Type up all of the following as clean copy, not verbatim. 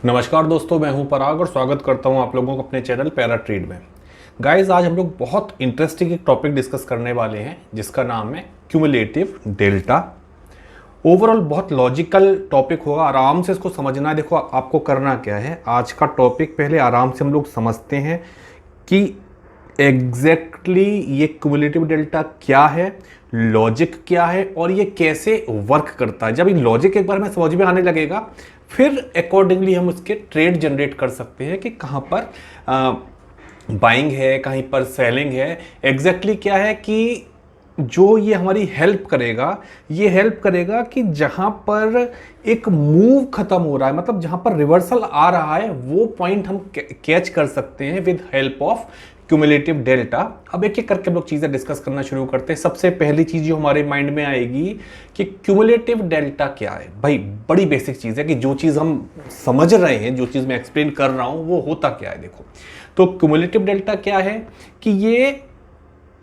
नमस्कार दोस्तों, मैं हूं पराग और स्वागत करता हूं आप लोगों को अपने चैनल पैरा ट्रेड में। गाइस, आज हम लोग बहुत इंटरेस्टिंग एक टॉपिक डिस्कस करने वाले हैं जिसका नाम है क्यूमुलेटिव डेल्टा। ओवरऑल बहुत लॉजिकल टॉपिक होगा, आराम से इसको समझना है। देखो आपको करना क्या है, आज का टॉपिक पहले आराम से हम लोग समझते हैं कि एग्जैक्टली ये क्यूमुलेटिव डेल्टा क्या है, लॉजिक क्या है और ये कैसे वर्क करता है। जब ये लॉजिक एक बार में समझ में आने लगेगा, फिर अकॉर्डिंगली हम उसके ट्रेड जनरेट कर सकते हैं कि कहाँ पर बाइंग है, कहीं पर सेलिंग है। एग्जैक्टली क्या है कि जो ये हमारी हेल्प करेगा, ये हेल्प करेगा कि जहां पर एक मूव खत्म हो रहा है, मतलब जहां पर रिवर्सल आ रहा है, वो पॉइंट हम कैच कर सकते हैं with help of cumulative delta. अब एक एक करके हम लोग चीज़ें डिस्कस करना शुरू करते हैं। सबसे पहली चीज़ जो हमारे माइंड में आएगी कि क्यूमुलेटिव डेल्टा क्या है। भाई बड़ी बेसिक चीज़ है कि जो चीज़ हम समझ रहे हैं, जो चीज़ मैं एक्सप्लेन कर रहा हूँ, वो होता क्या है। देखो, तो क्यूमुलेटिव डेल्टा क्या है कि ये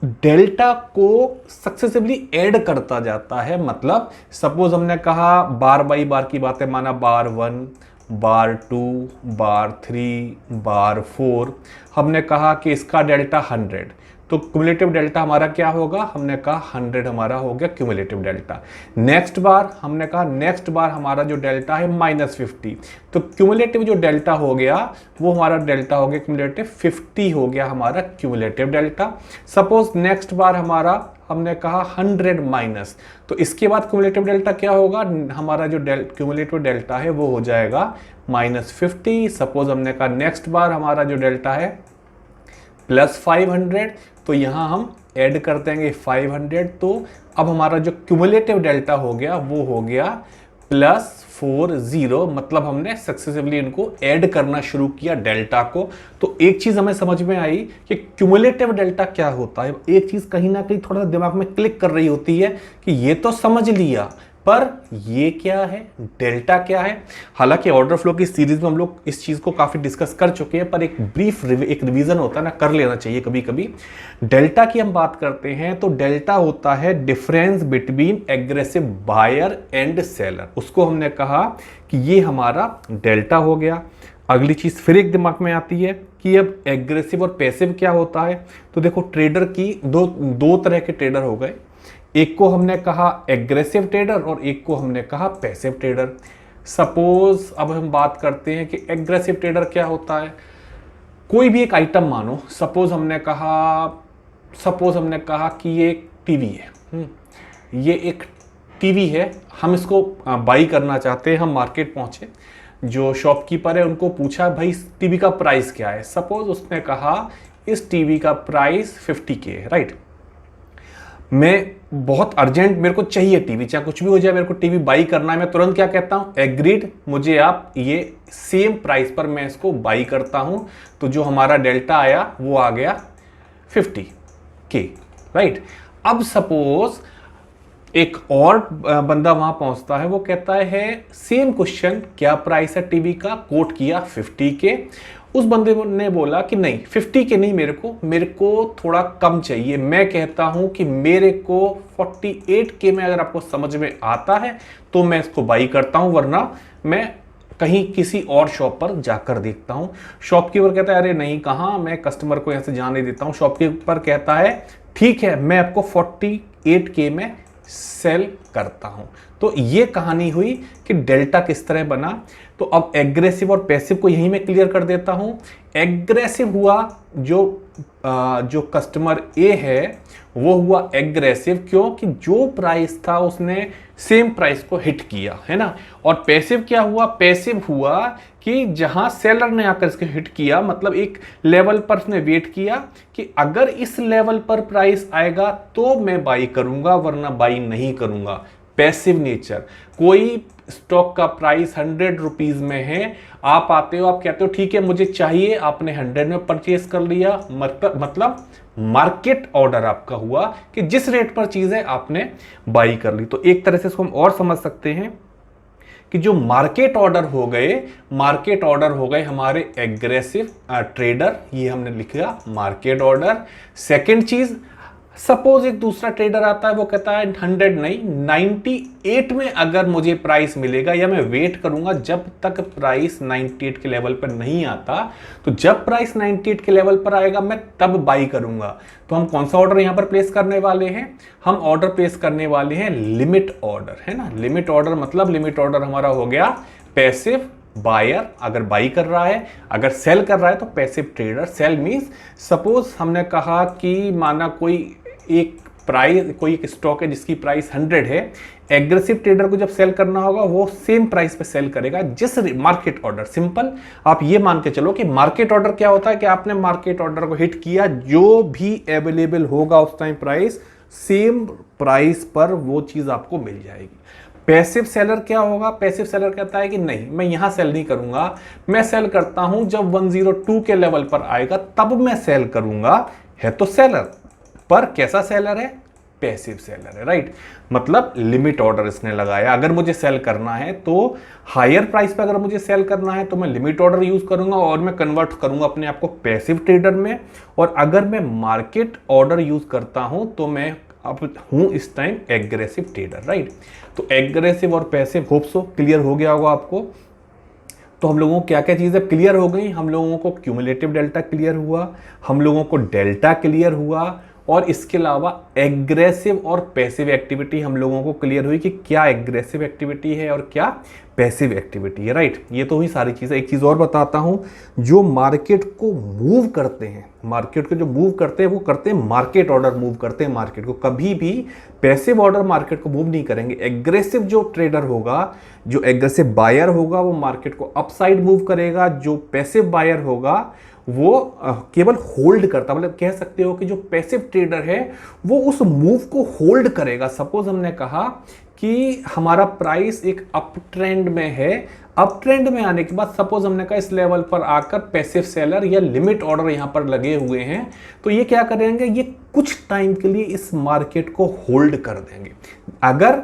डेल्टा को सक्सेसिवली ऐड करता जाता है। मतलब सपोज हमने कहा बार बाई बार की बात है, माना बार 1, बार 2, बार 3, बार 4। हमने कहा कि इसका डेल्टा 100, तो क्यूमुलेटिव डेल्टा हमारा क्या होगा, हमने कहा 100 हमारा हो गया क्यूमुलेटिव डेल्टा। नेक्स्ट बार हमने कहा, नेक्स्ट बार हमारा जो डेल्टा है -50, तो क्यूमुलेटिव जो डेल्टा हो गया वो हमारा डेल्टा हो गया क्यूमुलेटिव 50 हो गया हमारा क्यूमुलेटिव डेल्टा। सपोज नेक्स्ट बार हमारा हमने कहा 100 माइनस, तो इसके बाद क्यूमुलेटिव डेल्टा क्या होगा, हमारा जो क्यूमुलेटिव डेल्टा है वो हो जाएगा -50। सपोज हमने कहा नेक्स्ट बार हमारा जो डेल्टा है +500, तो यहाँ हम ऐड कर देंगे 500, तो अब हमारा जो क्यूमुलेटिव डेल्टा हो गया वो हो गया +40। मतलब हमने सक्सेसिवली इनको ऐड करना शुरू किया डेल्टा को। तो एक चीज हमें समझ में आई कि क्यूमुलेटिव डेल्टा क्या होता है। एक चीज कहीं ना कहीं थोड़ा सा दिमाग में क्लिक कर रही होती है कि ये तो समझ लिया, पर ये क्या है, डेल्टा क्या है। हालांकि ऑर्डर फ्लो की सीरीज में हम लोग इस चीज को काफी डिस्कस कर चुके हैं, पर एक ब्रीफ एक रिवीजन होता है ना, कर लेना चाहिए कभी कभी। डेल्टा की हम बात करते हैं तो डेल्टा होता है difference between aggressive buyer and seller. उसको हमने कहा कि ये हमारा डेल्टा हो गया। अगली चीज फिर एक दिमाग में आती है कि अब एग्रेसिव और पैसिव क्या होता है। तो देखो, ट्रेडर की दो तरह के ट्रेडर हो गए। एक को हमने कहा एग्रेसिव ट्रेडर और एक को हमने कहा पैसिव ट्रेडर। सपोज अब हम बात करते हैं कि एग्रेसिव ट्रेडर क्या होता है। कोई भी एक आइटम मानो, सपोज हमने कहा कि ये एक टीवी है। ये एक टीवी है, हम इसको बाई करना चाहते हैं। हम मार्केट पहुंचे, जो शॉपकीपर है उनको पूछा भाई इस टीवी का प्राइस क्या है। सपोज उसने कहा इस टीवी का प्राइस 50K है, राइट। मैं बहुत अर्जेंट, मेरे को चाहिए टीवी, चाहे कुछ भी हो जाए, मेरे को टीवी बाई करना है। मैं तुरंत क्या कहता हूं, एग्रीड, मुझे आप ये सेम प्राइस पर मैं इसको बाई करता हूं। तो जो हमारा डेल्टा आया वो आ गया 50K, राइट। अब सपोज एक और बंदा वहां पहुंचता है, वो कहता है सेम क्वेश्चन, क्या प्राइस है टीवी का, कोट किया 50K। उस बंदे ने बोला कि नहीं 50K नहीं, मेरे को थोड़ा कम चाहिए। मैं कहता हूं कि मेरे को 48K में अगर आपको समझ में आता है तो मैं इसको बाई करता हूं, वरना मैं कहीं किसी और शॉप पर जाकर देखता हूं। शॉपकीपर कहता है अरे नहीं, कहां, मैं कस्टमर को यहां से जाने देता हूं। शॉपकीपर कहता है ठीक है, मैं आपको 48K में सेल करता हूं। तो ये कहानी हुई कि डेल्टा किस तरह बना। तो अब एग्रेसिव और पैसिव को यहीं मैं क्लियर कर देता हूं। एग्रेसिव हुआ जो कस्टमर ए है वो हुआ एग्रेसिव, क्योंकि जो प्राइस था उसने सेम प्राइस को हिट किया, है ना। और पैसिव क्या हुआ, पैसिव हुआ कि जहां सेलर ने आकर इसके हिट किया, मतलब एक लेवल पर उसने वेट किया कि अगर इस लेवल पर प्राइस आएगा तो मैं बाई करूंगा, वरना बाई नहीं करूंगा। पैसिव नेचर, कोई स्टॉक का प्राइस 100 रुपीज में है, आप आते हो, आप कहते हो ठीक है मुझे चाहिए, आपने 100 में परचेस कर लिया, मतलब मार्केट ऑर्डर आपका हुआ कि जिस रेट पर चीज है आपने बाई कर ली। तो एक तरह से इसको हम और समझ सकते हैं कि जो मार्केट ऑर्डर हो गए हमारे एग्रेसिव ट्रेडर, ये हमने लिखा मार्केट ऑर्डर। सेकंड चीज, सपोज एक दूसरा ट्रेडर आता है, वो कहता है 100 नहीं 98 में अगर मुझे प्राइस मिलेगा, या मैं वेट करूंगा जब तक प्राइस 98 के लेवल पर नहीं आता, तो जब प्राइस 98 के लेवल पर आएगा मैं तब बाई करूंगा। तो हम कौन सा ऑर्डर यहां पर प्लेस करने वाले हैं? हम ऑर्डर प्लेस करने वाले हैं लिमिट ऑर्डर, है ना। लिमिट ऑर्डर मतलब लिमिट ऑर्डर हमारा हो गया पैसिव बायर अगर बाई कर रहा है, अगर सेल कर रहा है तो passive trader. Sell means suppose हमने कहा कि माना कोई एक प्राइस, कोई एक स्टॉक है जिसकी प्राइस 100 है, एग्रेसिव ट्रेडर को जब सेल करना होगा वो सेम प्राइस पे सेल करेगा जिस मार्केट ऑर्डर। सिंपल, आप ये मान के चलो कि मार्केट ऑर्डर क्या होता है कि आपने मार्केट ऑर्डर को हिट किया, जो भी अवेलेबल होगा उस टाइम प्राइस, सेम प्राइस पर वो चीज आपको मिल जाएगी। पैसिव सेलर क्या होगा? पैसिव सेलर कहता है कि नहीं, मैं यहां सेल नहीं करूंगा, मैं सेल करता हूं जब 102 के लेवल पर आएगा तब मैं सेल करूंगा। है तो सेलर, पर कैसा सेलर है? पैसिव सेलर है, राइट। मतलब लिमिट ऑर्डर इसने लगाया। अगर मुझे सेल करना है तो हायर प्राइस पे अगर मुझे सेल करना है तो मैं लिमिट ऑर्डर यूज करूंगा और मैं कन्वर्ट करूंगा अपने आप को पैसिव ट्रेडर में। और अगर मैं मार्केट ऑर्डर यूज करता हूं तो मैं अब हूं इस टाइम एग्रेसिव ट्रेडर, राइट। तो एग्रेसिव और पैसिव, होप सो क्लियर हो गया होगा आपको। तो हम लोगों को क्या क्या चीज़ें क्लियर हो गई? हम लोगों को क्यूमुलेटिव डेल्टा क्लियर हुआ, हम लोगों को डेल्टा क्लियर हुआ, और इसके अलावा एग्रेसिव और पैसिव एक्टिविटी हम लोगों को क्लियर हुई कि क्या एग्रेसिव एक्टिविटी है और क्या पैसिव एक्टिविटी है, राइट। ये तो हुई सारी चीज़ें। एक चीज़ और बताता हूं, जो मार्केट को मूव करते हैं, मार्केट को जो मूव करते हैं वो करते हैं मार्केट ऑर्डर मूव करते हैं मार्केट को। कभी भी पैसिव ऑर्डर मार्केट को मूव नहीं करेंगे। एग्रेसिव जो ट्रेडर होगा, जो एग्रेसिव बायर होगा, वो मार्केट को अपसाइड मूव करेगा। जो पैसिव बायर होगा वो केवल होल्ड करता, मतलब कह सकते हो कि जो पैसिव ट्रेडर है वो उस मूव को होल्ड करेगा। सपोज हमने कहा कि हमारा प्राइस एक अप ट्रेंड में है, अप ट्रेंड में आने के बाद सपोज हमने कहा इस लेवल पर आकर पैसिव सेलर या लिमिट ऑर्डर यहां पर लगे हुए हैं, तो ये क्या करेंगे? ये कुछ टाइम के लिए इस मार्केट को होल्ड कर देंगे। अगर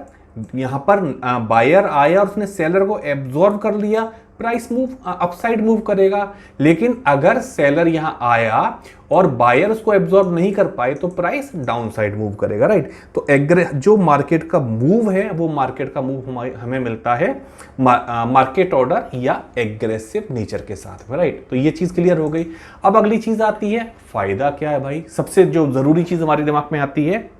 यहां पर बायर आया और उसने सेलर को एब्जॉर्ब कर लिया, प्राइस मूव अपसाइड मूव करेगा। लेकिन अगर सेलर यहां आया और बायर उसको एब्जॉर्ब नहीं कर पाए तो प्राइस डाउन साइड मूव करेगा, राइट। तो जो मार्केट का मूव है वो मार्केट का मूव हमें मिलता है मार्केट ऑर्डर या एग्रेसिव नेचर के साथ में, राइट। तो ये चीज क्लियर हो गई। अब अगली चीज आती है फायदा क्या है भाई। सबसे जो जरूरी चीज हमारे दिमाग में आती है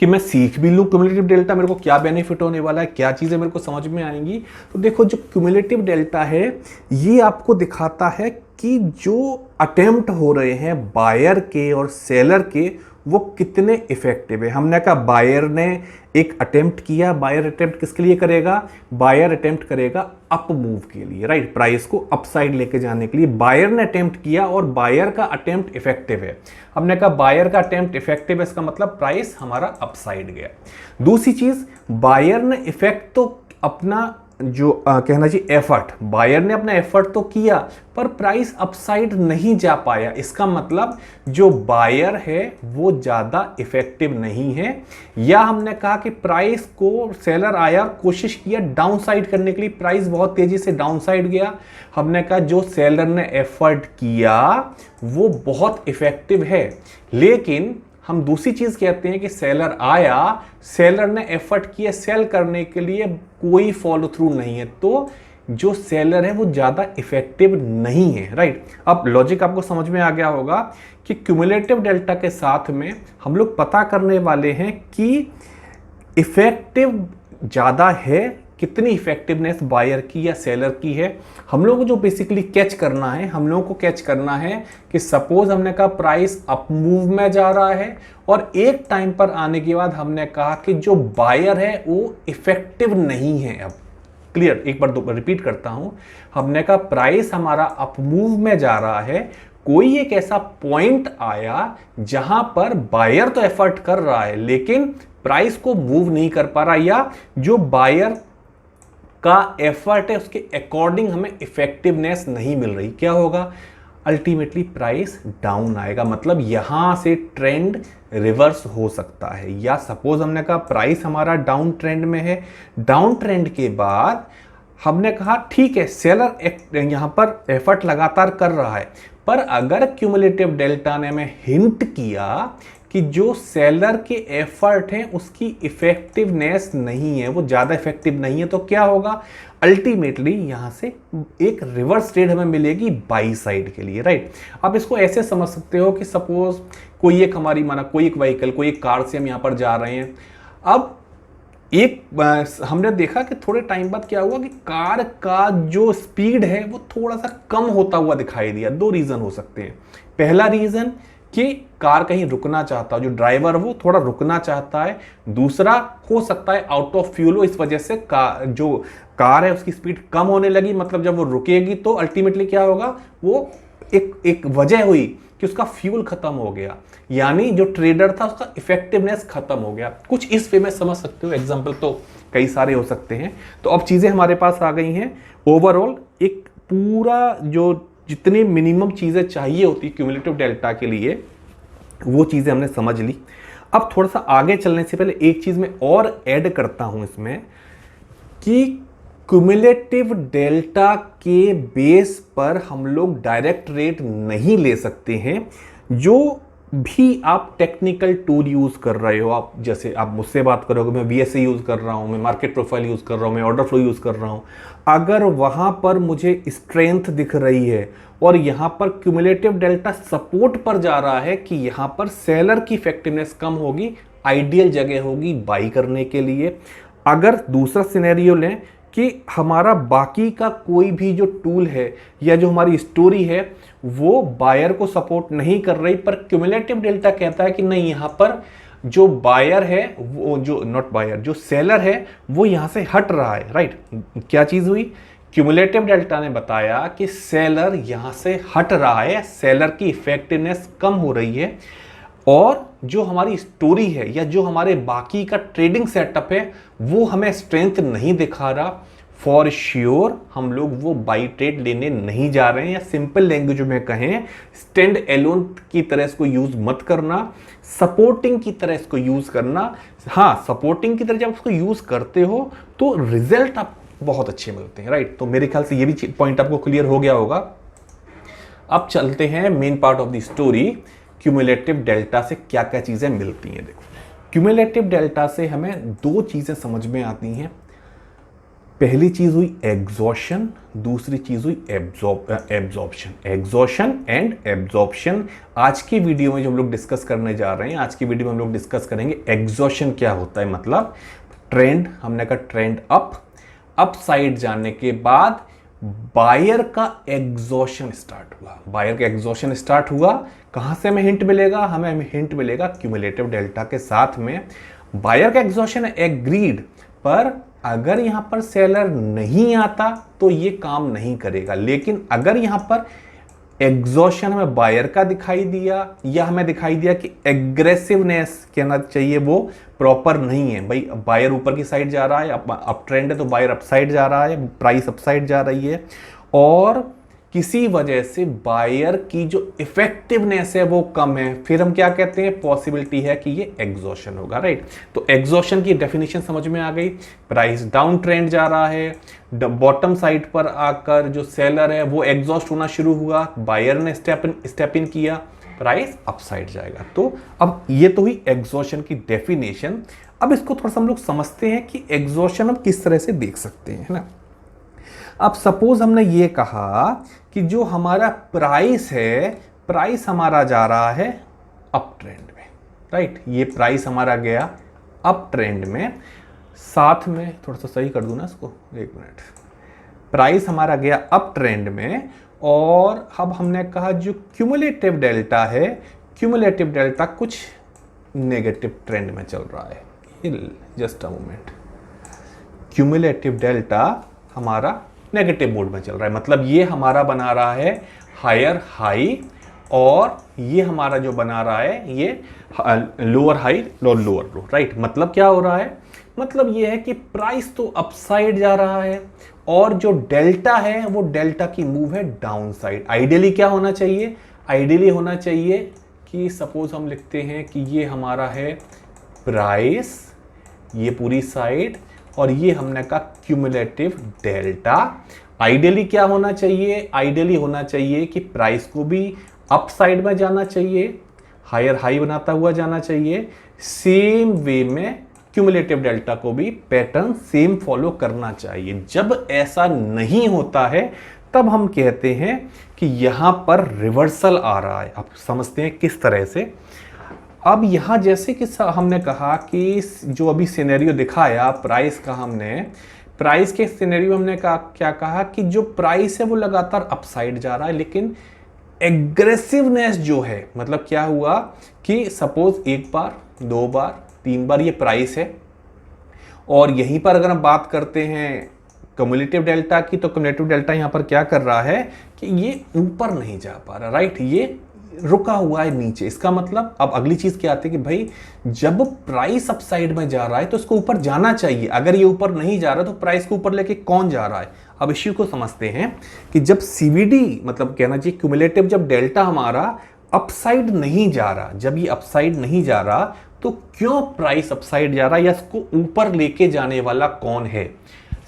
कि मैं सीख भी लूँ क्यूमुलेटिव डेल्टा, मेरे को क्या बेनिफिट होने वाला है, क्या चीज़ें मेरे को समझ में आएंगी। तो देखो, जो क्यूमुलेटिव डेल्टा है ये आपको दिखाता है कि जो अटेम्प्ट हो रहे हैं बायर के और सेलर के वो कितने इफेक्टिव है। हमने कहा बायर ने एक अटेम्प्ट किया, बायर अटेम्प्ट किसके लिए करेगा? बायर अटेम्प्ट करेगा अप मूव के लिए, राइट, प्राइस को अपसाइड लेके जाने के लिए बायर ने अटेम्प्ट किया और बायर का अटेम्प्ट इफेक्टिव है। हमने कहा बायर का अटेम्प्ट इफेक्टिव है, इसका मतलब प्राइस हमारा अपसाइड गया। दूसरी चीज, बायर ने इफेक्ट तो अपना जो कहना चाहिए एफर्ट, बायर ने अपना एफर्ट तो किया पर प्राइस अपसाइड नहीं जा पाया। इसका मतलब जो बायर है वो ज्यादा इफेक्टिव नहीं है। या हमने कहा कि प्राइस को सेलर आया और कोशिश किया डाउन साइड करने के लिए, प्राइस बहुत तेजी से डाउन साइड गया। हमने कहा जो सेलर ने एफर्ट किया वो बहुत इफेक्टिव है। लेकिन हम दूसरी चीज कहते हैं कि सेलर आया, सेलर ने एफर्ट किया सेल करने के लिए, कोई फॉलो थ्रू नहीं है, तो जो सेलर है वो ज्यादा इफेक्टिव नहीं है, राइट। अब लॉजिक आपको समझ में आ गया होगा कि क्यूमुलेटिव डेल्टा के साथ में हम लोग पता करने वाले हैं कि इफेक्टिव ज्यादा है, कितनी इफेक्टिवनेस बायर की या सेलर की है। हम लोगों को जो बेसिकली कैच करना है, हम लोगों को कैच करना है कि सपोज हमने कहा प्राइस अप मूव में जा रहा है और एक टाइम पर आने के बाद हमने कहा कि जो बायर है वो इफेक्टिव नहीं है। अब क्लियर, एक बार रिपीट करता हूं, हमने कहा प्राइस हमारा अप मूव में जा रहा है, कोई एक ऐसा पॉइंट आया जहां पर बायर तो एफर्ट कर रहा है लेकिन प्राइस को मूव नहीं कर पा रहा, या जो बायर का एफर्ट है उसके अकॉर्डिंग हमें इफेक्टिवनेस नहीं मिल रही। क्या होगा? अल्टीमेटली प्राइस डाउन आएगा। मतलब यहां से ट्रेंड रिवर्स हो सकता है। या सपोज हमने कहा प्राइस हमारा डाउन ट्रेंड में है, डाउन ट्रेंड के बाद हमने कहा ठीक है सेलर यहां पर एफर्ट लगातार कर रहा है, पर अगर क्यूमुलेटिव डेल्टा ने हमें हिंट किया कि जो सेलर के एफर्ट हैं उसकी इफेक्टिवनेस नहीं है, वो ज़्यादा इफेक्टिव नहीं है, तो क्या होगा, अल्टीमेटली यहाँ से एक रिवर्स ट्रेड हमें मिलेगी बाई साइड के लिए, राइट। आप इसको ऐसे समझ सकते हो कि सपोज कोई एक हमारी माना कोई एक व्हीकल, कोई एक कार से हम यहाँ पर जा रहे हैं। अब हमने देखा कि थोड़े टाइम बाद क्या हुआ कि कार का जो स्पीड है वो थोड़ा सा कम होता हुआ दिखाई दिया। दो रीज़न हो सकते हैं। पहला रीज़न कि कार कहीं रुकना चाहता है, जो ड्राइवर वो थोड़ा रुकना चाहता है। दूसरा हो सकता है आउट ऑफ फ्यूल हो, इस वजह से जो कार है उसकी स्पीड कम होने लगी। मतलब जब वो रुकेगी तो अल्टीमेटली क्या होगा, वो एक वजह हुई कि उसका फ्यूल खत्म हो गया, यानी जो ट्रेडर था उसका इफेक्टिवनेस खत्म हो गया। कुछ इस वे में समझ सकते हो। एग्जांपल तो कई सारे हो सकते हैं। तो अब चीज़ें हमारे पास आ गई हैं। ओवरऑल एक पूरा जो जितनी मिनिमम चीज़ें चाहिए होती क्यूमुलेटिव डेल्टा के लिए, वो चीज़ें हमने समझ ली। अब थोड़ा सा आगे चलने से पहले एक चीज़ मैं और ऐड करता हूं इसमें कि क्यूमुलेटिव डेल्टा के बेस पर हम लोग डायरेक्ट रेट नहीं ले सकते हैं। जो भी आप टेक्निकल टूल यूज कर रहे हो, आप जैसे आप मुझसे बात करोगे, मैं VSA यूज कर रहा हूं, मैं मार्केट प्रोफाइल यूज कर रहा हूं, मैं ऑर्डर फ्लो यूज कर रहा हूं, अगर वहां पर मुझे स्ट्रेंथ दिख रही है और यहां पर क्यूमुलेटिव डेल्टा सपोर्ट पर जा रहा है कि यहां पर सेलर की इफेक्टिवनेस कम होगी, आइडियल जगह होगी बाई करने के लिए। अगर दूसरा सिनेरियो लें कि हमारा बाकी का कोई भी जो टूल है या जो हमारी स्टोरी है वो बायर को सपोर्ट नहीं कर रही, पर क्यूमुलेटिव डेल्टा कहता है कि नहीं, यहां पर जो बायर है वो जो नॉट बायर जो सेलर है वो यहां से हट रहा है, राइट। क्या चीज हुई, क्यूमुलेटिव डेल्टा ने बताया कि सेलर यहां से हट रहा है, सेलर की इफेक्टिवनेस कम हो रही है, और जो हमारी स्टोरी है या जो हमारे बाकी का ट्रेडिंग सेटअप है वो हमें स्ट्रेंथ नहीं दिखा रहा। फॉर श्योर हम लोग वो बाई ट्रेड लेने नहीं जा रहे हैं, या सिंपल लैंग्वेज में कहें, स्टैंड एलोन की तरह इसको यूज मत करना, सपोर्टिंग की तरह इसको यूज करना। हाँ, सपोर्टिंग की तरह जब इसको यूज करते हो तो रिजल्ट आप बहुत अच्छे मिलते हैं, राइट। तो मेरे ख्याल से ये भी पॉइंट आपको क्लियर हो गया होगा। अब चलते हैं main part of the story, cumulative delta से क्या क्या चीजें मिलती हैं। देखो, क्यूमुलेटिव डेल्टा से हमें दो चीजें समझ में आती हैं। पहली चीज हुई एग्जॉशन, दूसरी चीज हुई एब्जॉर्प्शन। एग्जॉशन एंड एब्जॉर्प्शन आज की वीडियो में जो हम लोग डिस्कस करने जा रहे हैं, आज की वीडियो में हम लोग डिस्कस करेंगे एग्जॉशन क्या होता है। मतलब ट्रेंड, हमने कहा ट्रेंड अप साइड जाने के बाद बायर का एग्जॉशन स्टार्ट हुआ। बायर का एग्जॉशन स्टार्ट हुआ, कहां से हमें हिंट मिलेगा, हमें हिंट मिलेगा क्यूमुलेटिव डेल्टा के साथ में। बायर का एग्जॉशन एग्रीड, पर अगर यहां पर सेलर नहीं आता तो ये काम नहीं करेगा। लेकिन अगर यहां पर एग्जॉशन हमें बायर का दिखाई दिया, या हमें दिखाई दिया कि एग्रेसिवनेस कहना चाहिए वो प्रॉपर नहीं है, भाई बायर ऊपर की साइड जा रहा है, अप ट्रेंड है तो बायर अप साइड जा रहा है, प्राइस अप साइड जा रही है, और किसी वजह से बायर की जो इफेक्टिवनेस है वो कम है, फिर हम क्या कहते हैं, पॉसिबिलिटी है कि ये एग्जॉशन होगा, राइट। तो एग्जॉशन की डेफिनेशन समझ में आ गई। प्राइस डाउन ट्रेंड जा रहा है, बॉटम साइड पर आकर जो सेलर है वो एग्जॉस्ट होना शुरू हुआ, बायर ने स्टेप इन किया, प्राइस अपसाइड जाएगा। तो अब ये तो हुई एग्जॉशन की डेफिनेशन। अब इसको थोड़ा सा हम लोग समझते हैं कि एग्जॉशन हम किस तरह से देख सकते हैं, है ना। अब सपोज हमने ये कहा कि जो हमारा प्राइस है, प्राइस हमारा जा रहा है अप ट्रेंड में, राइट। ये प्राइस हमारा गया अप ट्रेंड में, साथ में थोड़ा सा सही कर दूं ना इसको, एक मिनट, प्राइस हमारा गया अप ट्रेंड में, और अब हमने कहा जो क्यूमुलेटिव डेल्टा है, क्यूमुलेटिव डेल्टा कुछ नेगेटिव ट्रेंड में चल रहा है। Just a moment, cumulative delta हमारा नेगेटिव मोड में चल रहा है। मतलब ये हमारा बना रहा है हायर हाई, और ये हमारा जो बना रहा है ये लोअर हाई और लोअर लो, राइट। मतलब क्या हो रहा है, मतलब ये है कि प्राइस तो अपसाइड जा रहा है, और जो डेल्टा है वो डेल्टा की मूव है डाउन साइड। आइडियली क्या होना चाहिए, आइडियली होना चाहिए कि सपोज हम लिखते हैं कि ये हमारा है प्राइस, ये पूरी साइड, और ये हमने कहा क्यूमुलेटिव डेल्टा। आइडियली क्या होना चाहिए, आइडियली होना चाहिए कि प्राइस को भी अप साइड में जाना चाहिए, हायर हाई बनाता हुआ जाना चाहिए। सेम वे में क्यूमुलेटिव डेल्टा को भी पैटर्न सेम फॉलो करना चाहिए। जब ऐसा नहीं होता है तब हम कहते हैं कि यहां पर रिवर्सल आ रहा है। आप समझते हैं किस तरह से। अब यहां जैसे कि हमने कहा कि जो अभी सिनेरियो दिखाया प्राइस का, हमने प्राइस के सिनेरियो हमने क्या कहा कि जो प्राइस है वो लगातार अपसाइड जा रहा है, लेकिन एग्रेसिवनेस जो है, मतलब क्या हुआ कि सपोज एक बार, दो बार, तीन बार ये प्राइस है, और यहीं पर अगर हम बात करते हैं क्युमुलेटिव डेल्टा की, तो क्युमुलेटिव डेल्टा यहां पर क्या कर रहा है कि ये ऊपर नहीं जा पा रहा, राइट, ये रुका हुआ है नीचे। इसका मतलब अब अगली चीज क्या आती है कि भाई जब प्राइस अपसाइड में जा रहा है तो इसको ऊपर जाना चाहिए। अगर ये ऊपर नहीं जा रहा तो प्राइस को ऊपर लेके कौन जा रहा है। अब इश्यू को समझते हैं कि जब सीवीडी, मतलब कहना चाहिए क्युमुलेटिव, जब डेल्टा हमारा अपसाइड नहीं जा रहा, जब ये अपसाइड नहीं जा रहा तो क्यों प्राइस अपसाइड जा रहा है, या इसको ऊपर लेके जाने वाला कौन है।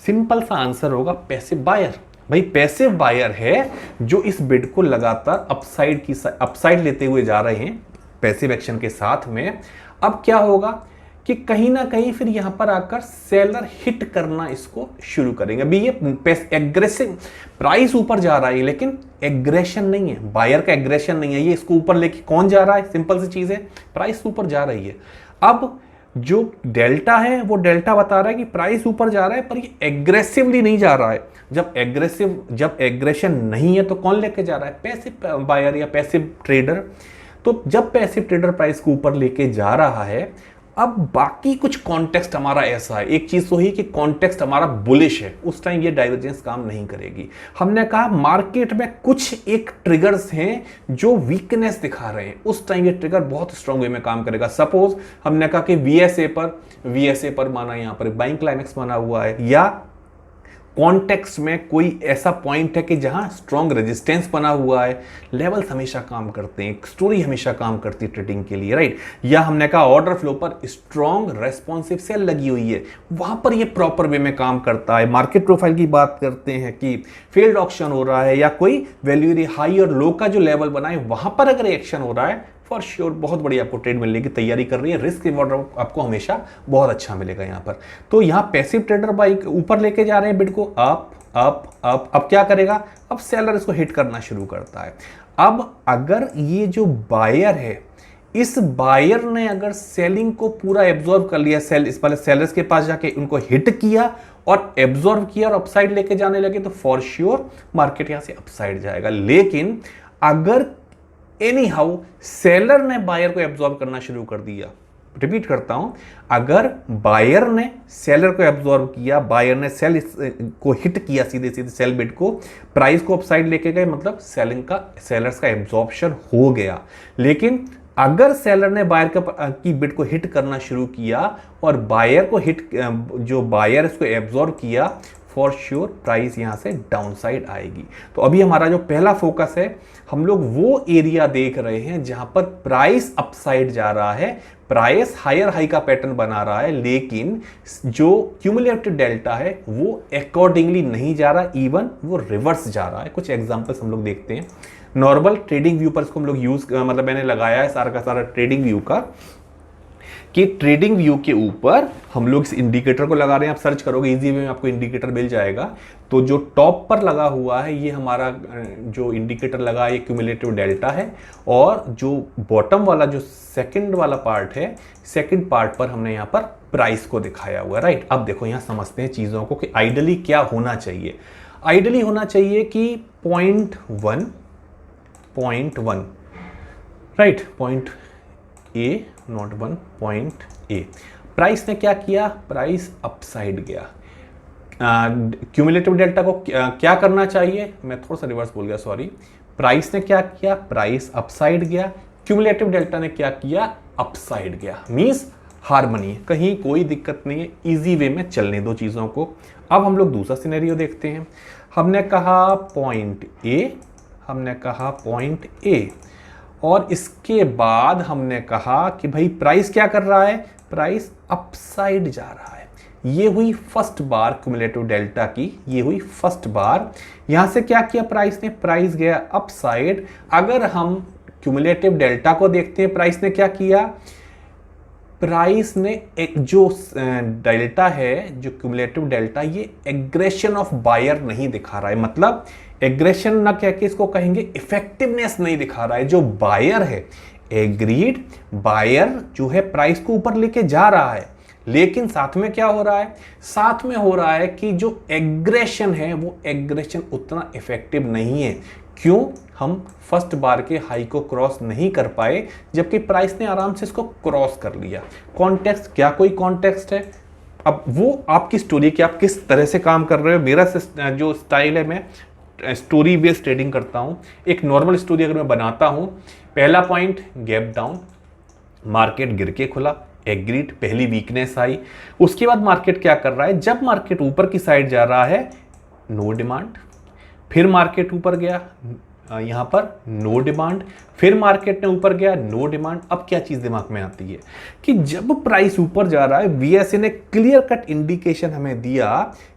सिंपल सा आंसर होगा पैसिव बायर। भाई पैसिव बायर है जो इस बिड को लगातार अपसाइड लेते हुए जा रहे हैं पैसिव एक्शन के साथ में। अब क्या होगा कि कहीं ना कहीं फिर यहां पर आकर सेलर हिट करना इसको शुरू करेंगे। अभी ये एग्रेसिव, प्राइस ऊपर जा रहा है लेकिन एग्रेशन नहीं है, बायर का एग्रेशन नहीं है। ये इसको ऊपर लेके कौन जा रहा है, सिंपल सी चीज है, प्राइस ऊपर जा रही है। अब जो डेल्टा है वो डेल्टा बता रहा है कि प्राइस ऊपर जा रहा है, पर ये एग्रेसिवली नहीं जा रहा है। जब एग्रेशन नहीं है तो कौन लेके जा रहा है, पैसिव बायर या पैसिव ट्रेडर। तो जब पैसिव ट्रेडर प्राइस को ऊपर लेके जा रहा है, अब बाकी कुछ कॉन्टेक्स्ट हमारा ऐसा है, एक चीज तो ही कि कॉन्टेक्स्ट हमारा बुलिश है, उस टाइम ये डाइवर्जेंस काम नहीं करेगी। हमने कहा मार्केट में कुछ एक ट्रिगर्स हैं जो वीकनेस दिखा रहे हैं, उस टाइम ये ट्रिगर बहुत स्ट्रांग वे में काम करेगा। सपोज हमने कहा कि वीएसए पर माना, यहां पर बाइंग क्लाइमेक्स माना हुआ है, या कॉन्टेक्स्ट में कोई ऐसा पॉइंट है कि जहां स्ट्रॉन्ग रेजिस्टेंस बना हुआ है। लेवल्स हमेशा काम करते हैं, स्टोरी हमेशा काम करती है ट्रेडिंग के लिए, राइट। या हमने कहा ऑर्डर फ्लो पर स्ट्रॉन्ग रेस्पॉन्सिव सेल लगी हुई है, वहां पर ये प्रॉपर वे में काम करता है। मार्केट प्रोफाइल की बात करते हैं कि फेल्ड ऑक्शन हो रहा है या कोई वैल्यू हाई और लो का जो लेवल बना है वहां पर अगर एक्शन हो रहा है, फॉर श्योर बहुत बड़ी आपको ट्रेड मिलने की तैयारी कर रही है, रिस्क रिवॉर्ड आपको हमेशा बहुत अच्छा मिलेगा यहाँ पर। तो यहाँ पैसिव ट्रेडर बाई ऊपर लेके जा रहे हैं बिड को, अप अप अप। अब क्या करेगा, अब सेलर इसको हिट करना शुरू करता है। अब अगर ये जो बायर है, इस बायर ने अगर सेलिंग को पूरा एब्जॉर्व कर लिया, इस वाले सेलर्स के पास जाके उनको हिट किया और एब्जॉर्व किया और अपसाइड लेके जाने लगे, तो फॉर श्योर मार्केट यहां से अपसाइड जाएगा। लेकिन अगर एनी हाउ सेलर ने बायर को एब्जॉर्ब करना शुरू कर दिया, रिपीट करता हूं, अगर बायर ने सेलर को एब्जॉर्ब किया, बायर ने सेल को हिट किया, सीधे सीधे सेल बिड को, प्राइस को अपसाइड लेके गए, मतलब सेलर्स का एब्जॉर्प्शन हो गया। लेकिन अगर सेलर ने बायर की बिड को हिट करना शुरू किया और बायर को जो बायर इसको एब्जॉर्ब किया, फॉर श्योर प्राइस यहां से डाउनसाइड आएगी। तो अभी हमारा जो पहला फोकस है, हम लोग वो एरिया देख रहे हैं जहां पर प्राइस अपसाइड जा रहा है, प्राइस हायर हाई का पैटर्न बना रहा है, लेकिन जो क्यूमुलेटिव डेल्टा है वो अकॉर्डिंगली नहीं जा रहा, इवन वो रिवर्स जा रहा है। कुछ एग्जांपल्स हम लोग देखते हैं। नॉर्मल ट्रेडिंग व्यू पर इसको हम लोग मतलब मैंने लगाया है सारा का सारा ट्रेडिंग व्यू का, कि ट्रेडिंग व्यू के ऊपर हम लोग इस इंडिकेटर को लगा रहे हैं। आप सर्च करोगे इजी वे में आपको इंडिकेटर मिल जाएगा। तो जो टॉप पर लगा हुआ है ये हमारा जो इंडिकेटर लगा है ये क्यूमुलेटिव डेल्टा है, और जो बॉटम वाला जो सेकंड वाला पार्ट है, सेकंड पार्ट पर हमने यहाँ पर प्राइस को दिखाया हुआ है, राइट। अब देखो यहाँ समझते हैं चीज़ों को कि आइडली क्या होना चाहिए। आइडली होना चाहिए कि point one, right, point A, not 1, point A. Price ने क्या किया, प्राइस अपसाइड गया। क्यूमुलेटिव डेल्टा को क्या करना चाहिए, मैं थोड़ा सा रिवर्स बोल गया, सॉरी। प्राइस ने क्या किया, प्राइस अपसाइड गया। क्यूमुलेटिव डेल्टा ने क्या किया, अपसाइड गया। मींस हार्मनी, कहीं कोई दिक्कत नहीं है, इजी वे में चलने दो चीजों को। अब हम लोग दूसरा सिनेरियो देखते हैं। हमने कहा पॉइंट ए, और इसके बाद हमने कहा कि भाई प्राइस क्या कर रहा है, प्राइस अपसाइड जा रहा है। ये हुई फर्स्ट बार क्यूमुलेटिव डेल्टा की, ये हुई फर्स्ट बार। यहां से क्या किया प्राइस ने, प्राइस गया अपसाइड। अगर हम क्यूमुलेटिव डेल्टा को देखते हैं, प्राइस ने क्या किया, प्राइस ने एक जो डेल्टा है, जो क्यूमुलेटिव डेल्टा, ये एग्रेशन ऑफ बायर नहीं दिखा रहा है। मतलब एग्रेशन ना कह के इसको कहेंगे इफेक्टिवनेस नहीं दिखा रहा है। जो बायर है, एग्रीड बायर जो है प्राइस को ऊपर लेके जा रहा है, लेकिन साथ में क्या हो रहा है, साथ में हो रहा है कि जो एग्रेशन है वो एग्रेशन उतना इफेक्टिव नहीं है। क्यों, हम फर्स्ट बार के हाई को क्रॉस नहीं कर पाए, जबकि प्राइस ने आराम से इसको क्रॉस कर लिया। कॉन्टेक्स्ट, क्या कोई कॉन्टेक्स्ट है? अब वो आपकी स्टोरी कि आप किस तरह से काम कर रहे हो। मेरा जो स्टाइल है, मैं स्टोरी बेस्ड ट्रेडिंग करता हूं। एक नॉर्मल स्टोरी अगर मैं बनाता हूं, पहला पॉइंट गैप डाउन, मार्केट गिर के खुला, एग्रीड, पहली वीकनेस आई। उसके बाद मार्केट क्या कर रहा है, जब मार्केट ऊपर की साइड जा रहा है नो डिमांड, फिर मार्केट ऊपर गया, यहां पर नो डिमांड, फिर मार्केट ने ऊपर गया, नो डिमांड। अब क्या चीज दिमाग में आती है कि जब प्राइस ऊपर जा रहा है, वीएसए ने क्लियर कट इंडिकेशन हमें दिया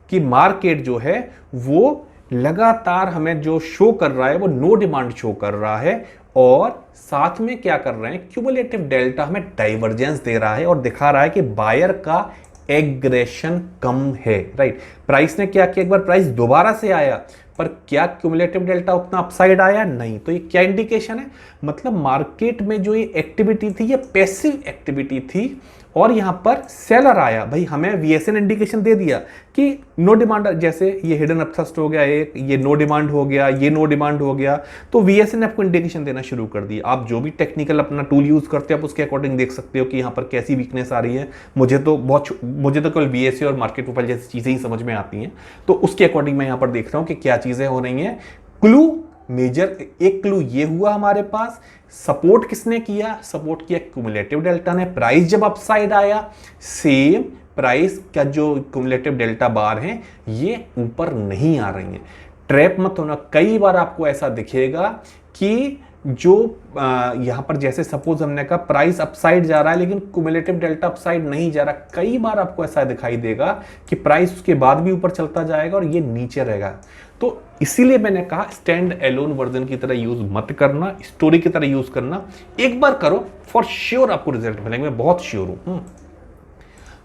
कि मार्केट जो है वो लगातार हमें जो शो कर रहा है वो नो डिमांड शो कर रहा है, और साथ में क्या कर रहे हैं, क्यूमुलेटिव डेल्टा हमें डाइवर्जेंस दे रहा है और दिखा रहा है कि बायर का एग्रेशन कम है। राइट, प्राइस ने क्या किया, एक बार प्राइस दोबारा से आया, पर क्या क्यूमुलेटिव डेल्टा उतना अपसाइड आया? नहीं। तो ये क्या इंडिकेशन है, मतलब मार्केट में जो ये एक्टिविटी थी ये पैसिव एक्टिविटी थी, और यहां पर सेलर आया। भाई हमें वीएसए ने इंडिकेशन दे दिया कि नो डिमांड, जैसे ये हिडन अपथ्रस्ट हो गया एक, ये नो डिमांड हो गया, ये नो डिमांड हो गया, तो वीएसए ने आपको इंडिकेशन देना शुरू कर दिया। आप जो भी टेक्निकल अपना टूल यूज करते हो, आप उसके अकॉर्डिंग देख सकते हो कि यहाँ पर कैसी वीकनेस आ रही है। मुझे तो केवल वीएसए और मार्केट प्रोफाइल जैसी चीजें ही समझ में आती हैं, तो उसके अकॉर्डिंग मैं यहाँ पर देख रहा हूँ कि क्या चीजें हो रही हैं। क्लू मेजर, एक क्लू ये हुआ हमारे पास, सपोर्ट किसने किया, सपोर्ट किया क्यूमुलेटिव डेल्टा ने। प्राइस जब अपसाइड आया, सेम प्राइस का जो क्यूमुलेटिव डेल्टा बार है ये ऊपर नहीं आ रही है। ट्रैप मत होना, कई बार आपको ऐसा दिखेगा कि जो यहां पर जैसे सपोज हमने कहा प्राइस अपसाइड जा रहा है लेकिन क्यूमुलेटिव डेल्टा अपसाइड नहीं जा रहा, कई बार आपको ऐसा दिखाई देगा कि प्राइस उसके बाद भी ऊपर चलता जाएगा और ये नीचे रहेगा। तो इसीलिए मैंने कहा स्टैंड एलोन वर्जन की तरह यूज मत करना, स्टोरी की तरह यूज करना। एक बार करो, फॉर श्योर आपको रिजल्ट मिलेंगे, मैं बहुत श्योर हूं।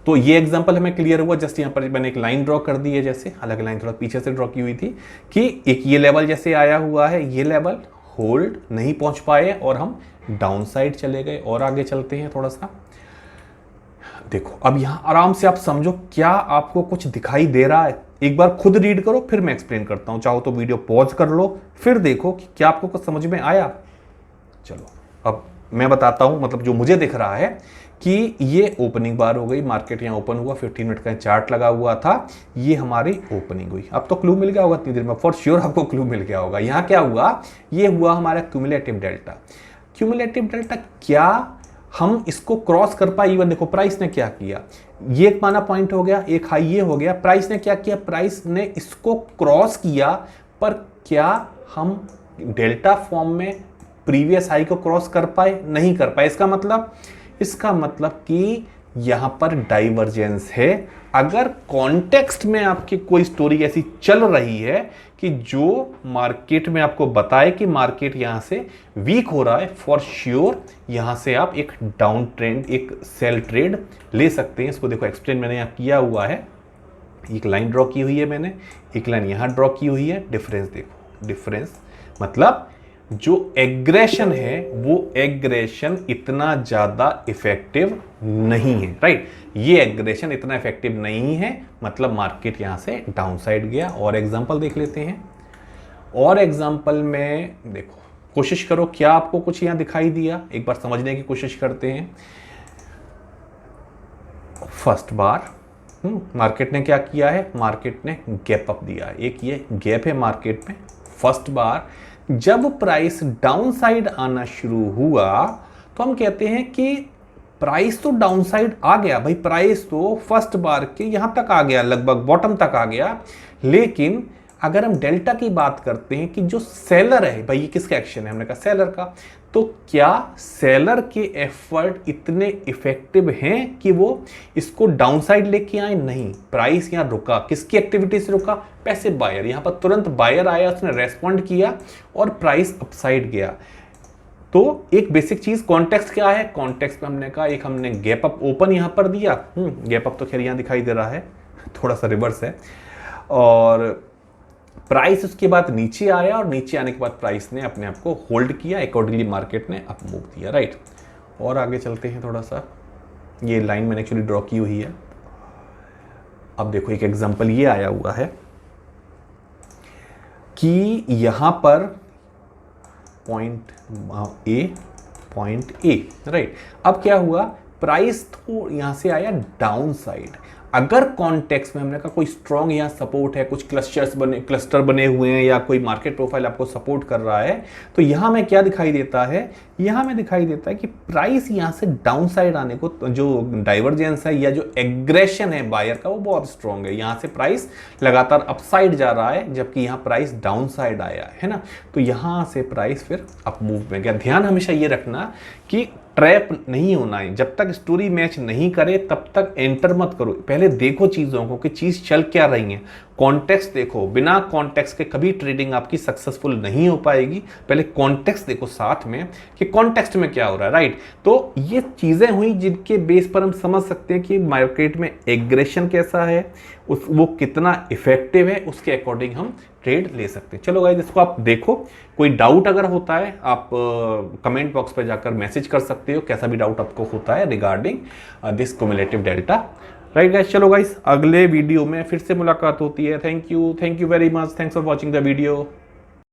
तो ये एग्जांपल हमें क्लियर हुआ। जस्ट यहां पर मैंने एक लाइन ड्रॉ कर दी है, जैसे अलग लाइन थोड़ा पीछे से ड्रॉ की हुई थी कि एक ये लेवल जैसे आया हुआ है, ये लेवल होल्ड नहीं पहुंच पाए और हम डाउन साइड चले गए। और आगे चलते हैं थोड़ा सा, देखो अब यहां आराम से आप समझो क्या आपको कुछ दिखाई दे रहा है। एक बार खुद रीड करो, फिर मैं एक्सप्लेन करता हूं। चाहो तो वीडियो पॉज कर लो, फिर देखो कि क्या आपको कुछ समझ में आया। चलो अब मैं बताता हूं, मतलब जो मुझे दिख रहा है कि ये ओपनिंग बार हो गई, मार्केट यहां ओपन हुआ, 15 मिनट का चार्ट लगा हुआ था, ये हमारी ओपनिंग हुई। अब तो क्लू मिल गया होगा इतनी देर में, फॉर श्योर आपको क्लू मिल गया होगा। यहां क्या हुआ, ये हुआ हमारा क्यूमुलेटिव डेल्टा। क्यूमुलेटिव डेल्टा क्या हम इसको क्रॉस कर पाए? इवन देखो प्राइस ने क्या किया, ये एक माना पॉइंट हो गया, एक हाई ये हो गया। प्राइस ने क्या किया, प्राइस ने इसको क्रॉस किया, पर क्या हम डेल्टा फॉर्म में प्रीवियस हाई को क्रॉस कर पाए? नहीं कर पाए। इसका मतलब कि यहां पर डाइवर्जेंस है। अगर कॉन्टेक्स्ट में आपकी कोई स्टोरी ऐसी चल रही है कि जो मार्केट में आपको बताए कि मार्केट यहां से वीक हो रहा है, फॉर श्योर यहां से आप एक डाउन ट्रेंड, एक सेल ट्रेड ले सकते हैं। इसको देखो एक्सप्लेन मैंने यहां किया हुआ है, एक लाइन ड्रॉ की हुई है मैंने, एक लाइन यहां ड्रॉ की हुई है। डिफरेंस देखो, डिफरेंस मतलब जो एग्रेशन है वो एग्रेशन इतना ज्यादा इफेक्टिव नहीं है। राइट, ये एग्रेशन इतना इफेक्टिव नहीं है, मतलब मार्केट यहां से डाउन साइड गया। और एग्जांपल देख लेते हैं, और एग्जांपल में देखो, कोशिश करो क्या आपको कुछ यहां दिखाई दिया, एक बार समझने की कोशिश करते हैं। फर्स्ट बार मार्केट ने क्या किया है, मार्केट ने गैप अप दिया है, एक ये गैप है मार्केट में। फर्स्ट बार जब प्राइस डाउन साइड आना शुरू हुआ तो हम कहते हैं कि प्राइस तो डाउन साइड आ गया। भाई प्राइस तो फर्स्ट बार के यहां तक आ गया, लगभग बॉटम तक आ गया, लेकिन अगर हम डेल्टा की बात करते हैं कि जो सेलर है, भाई ये किसका एक्शन है, हमने कहा सेलर का, तो क्या सेलर के एफर्ट इतने इफेक्टिव हैं कि वो इसको डाउन साइड लेके आए? नहीं, प्राइस यहां रुका, किसकी एक्टिविटी से रुका, पैसिव बायर। यहां पर तुरंत बायर आया, उसने रेस्पॉन्ड किया और प्राइस अपसाइड गया। तो एक बेसिक चीज कॉन्टेक्स्ट क्या है, कॉन्टेक्स्ट में हमने कहा एक हमने गैप अप ओपन यहां पर दिया, गैप अप तो खैर यहां दिखाई दे रहा है, थोड़ा सा रिवर्स है, और प्राइस उसके बाद नीचे आया और नीचे आने के बाद प्राइस ने अपने आप को होल्ड किया, अकॉर्डिंगली मार्केट ने अप मूव दिया, राइट। और आगे चलते हैं थोड़ा सा, ये लाइन मैंने एक्चुअली ड्रॉ की हुई है। अब देखो एक एग्जांपल ये आया हुआ है कि यहां पर पॉइंट ए, राइट। अब क्या हुआ, प्राइस तो यहां से आया डाउन साइड। अगर कॉन्टेक्स्ट में हमने कहा कोई स्ट्रॉन्ग यहाँ सपोर्ट है, कुछ क्लस्टर बने हुए हैं या कोई मार्केट प्रोफाइल आपको सपोर्ट कर रहा है, तो यहाँ में क्या दिखाई देता है, यहाँ में दिखाई देता है कि प्राइस यहाँ से डाउन साइड आने को, जो डाइवर्जेंस है या जो एग्रेशन है बायर का, वो बहुत स्ट्रॉन्ग है। यहाँ से प्राइस लगातार अपसाइड जा रहा है, जबकि यहाँ प्राइस डाउन साइड आया है ना, तो यहाँ से प्राइस फिर अप मूव में गया। ध्यान हमेशा ये रखना कि ट्रैप नहीं होना है, जब तक स्टोरी मैच नहीं करे तब तक एंटर मत करो, पहले देखो चीजों को कि चीज चल क्या रही है, कॉन्टेक्स्ट देखो। बिना कॉन्टेक्स्ट के कभी ट्रेडिंग आपकी सक्सेसफुल नहीं हो पाएगी, पहले कॉन्टेक्स्ट देखो साथ में कि कॉन्टेक्स्ट में क्या हो रहा है, राइट। तो ये चीजें हुई जिनके बेस पर हम समझ सकते हैं कि मार्केट में एग्रेशन कैसा है, वो कितना इफेक्टिव है, उसके अकॉर्डिंग हम ट्रेड ले सकते हैं। चलो गाइस, इसको आप देखो, कोई डाउट अगर होता है आप कमेंट बॉक्स पर जाकर मैसेज कर सकते हो, कैसा भी डाउट आपको होता है regarding this cumulative delta, right guys. चलो गाइस, अगले वीडियो में फिर से मुलाकात होती है। Thank you very much, thanks for watching the video.